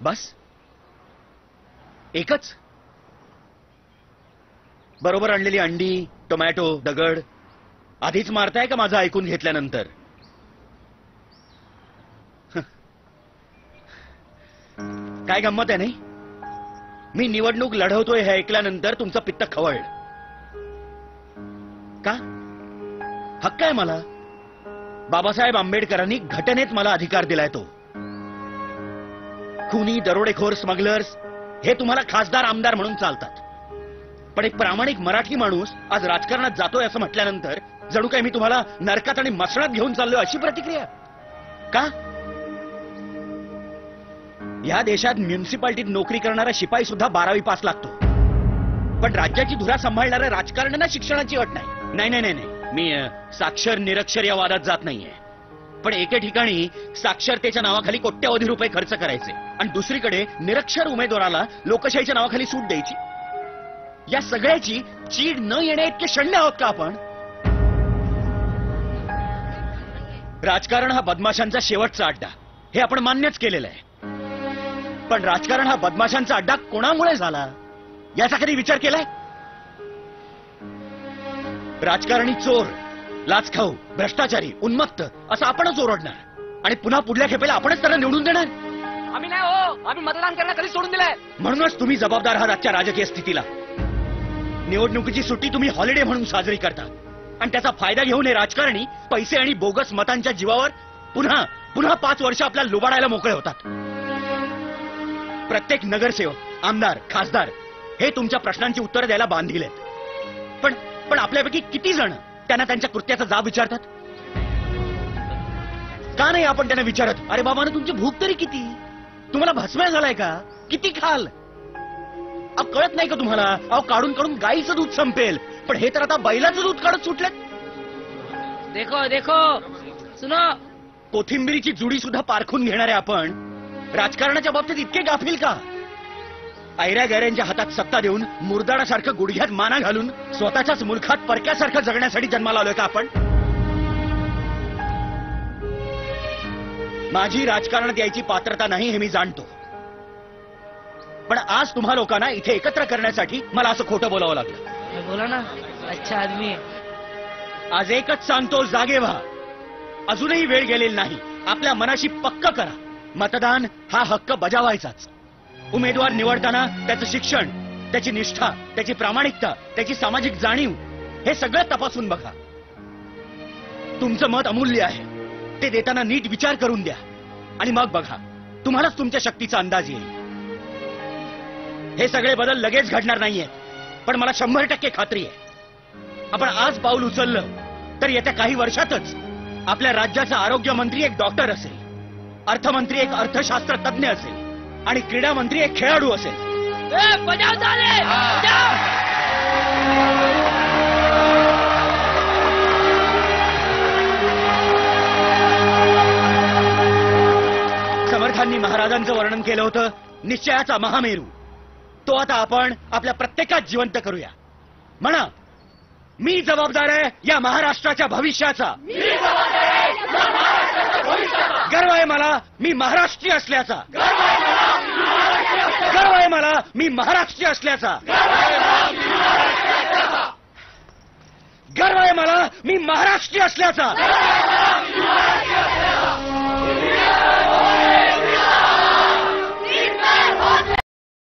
बस एकच. बरोबर आणलेली अंडी, टोमॅटो, दगड आधीच मारताय का माझं ऐकून घेतल्यानंतर? काय गंमत आहे नाही? मी निवडणूक लढवतोय हे ऐकल्यानंतर तुमचं पित्त खवळलं का? हक्क आहे मला. बाबासाहेब आंबेडकरांनी घटनेत मला अधिकार दिलाय तो. खुनी, दरोडेखोर, स्मगलर्स हे तुम्हाला खासदार आमदार म्हणून चालतात, पण एक प्रामाणिक मराठी माणूस आज राजकारणात जातोय असं म्हटल्यानंतर जणू काय मी तुम्हाला नरकात आणि मसणात घेऊन चाललोय अशी प्रतिक्रिया का? या देशात म्युनिसिपालिटीत नोकरी करणारा शिपाई सुद्धा 12वी पास लागतो, पण राज्याची धुरा सांभाळणाऱ्या राजकारण्यांना शिक्षणाची अट नाही. नाही नाही नाही, मी साक्षर निरक्षर या वादात जात नाहीये, पण एके ठिकाणी साक्षरतेच्या नावाखाली कोट्यवधी रुपये खर्च करायचे आणि दुसरीकडे निरक्षर उमेदवाराला लोकशाहीच्या नावाखाली सूट द्यायची. या सगळ्याची चीड न येण्या इतके शण्य आहोत का आपण? राजकारण हा बदमाशांचा शेवटचा अड्डा हे आपण मान्यच केलेलं आहे, पण राजकारण हा बदमाशांचा अड्डा कोणामुळे झाला याचा कधी विचार केलाय? राजकारणी चोर, लाचखाऊ, भ्रष्टाचारी, उन्मत्त असं आपणच ओरडणार आणि पुन्हा पुढल्या खेपेला आपणच त्यांना निवडून देणार. आम्ही नाही हो, आम्ही मतदान करायला कधी सोडून दिलंय. म्हणूनच तुम्ही जबाबदार आहात आजच्या राजकीय स्थितीला. निवडणुकीची सुट्टी तुम्ही हॉलिडे म्हणून साजरी करता आणि त्याचा फायदा घेऊन हे राजकारणी पैसे आणि बोगस मतांच्या जीवावर पुन्हा पुन्हा 5 वर्ष आपल्याला लुबाडायला मोकळे होतात. प्रत्येक नगरसेवक, आमदार, खासदार हे तुमच्या प्रश्नांची उत्तरं द्यायला बांधील आहेत, पण आपल्यापैकी किती जण त्यांना त्यांच्या कृत्याचा जाब विचारतात? का नाही आपण त्यांना विचारत, अरे बाबांनो तुमची भूक तरी किती? तुम्हाला भस्म्या झालाय का? किती खाल? अहो कळत नाही का तुम्हाला? अहो काढून काढून गाईचं दूध संपेल, पण हे तर आता बैलाचं दूध काढत सुटलेत. देखो देखो सुनो, कोथिंबिरीची जुडी सुद्धा पारखून घेणारे आपण राजकारणाच्या बाबतीत इतके गाफील का? ऐऱ्या गैऱ्यांच्या हातात सत्ता देऊन मुरदाडासारखं गुडघ्यात माना घालून स्वतःच्याच मुलखात परक्यासारखं जगण्यासाठी जन्माला आलोय का आपण? माझी राजकारणात यायची पात्रता नाही हे मी जाणतो, पण आज तुम्हा लोकांना इथे एकत्र करण्यासाठी मला असं खोटं बोलावं लागलं. बोला ना, अच्छा आदमी. आज एकच सांगतो, जागे व्हा. अजूनही वेळ गेलेली नाही. आपल्या मनाशी पक्क करा, मतदान हा हक्क बजावायचाच. उमेदवार निवडताना त्याचं शिक्षण, त्याची निष्ठा, त्याची प्रामाणिकता, त्याची सामाजिक जाणीव हे सगळं तपासून बघा. तुमचं मत अमूल्य आहे, ते देताना नीट विचार करून द्या आणि मग बघा, तुम्हालाच तुमच्या शक्तीचा अंदाज येईल. हे सगळे बदल लगेच घडणार नाहीये, पण मला 100% खात्री आहे, आपण आज पाऊल उचललं तर येत्या काही वर्षातच आपल्या राज्याचा आरोग्य मंत्री एक डॉक्टर असेल, अर्थमंत्री एक अर्थशास्त्र तज्ञ असेल आणि क्रीडा मंत्री एक खेळाडू असेल. बजाव झाले, बजाव. समर्थांनी महाराजांचं वर्णन केलं होतं, निश्चयाचा महामेरू. तो आता आपण आपल्या प्रत्येकात जिवंत करूया. म्हणा, मी जबाबदार आहे या महाराष्ट्राच्या भविष्याचा. गर्व आहे मला मी महाराष्ट्रीय असल्याचा. गर्व आहे मला मी महाराष्ट्रीय असल्याचा. गर्व आहे मला मी महाराष्ट्रीय असल्याचा.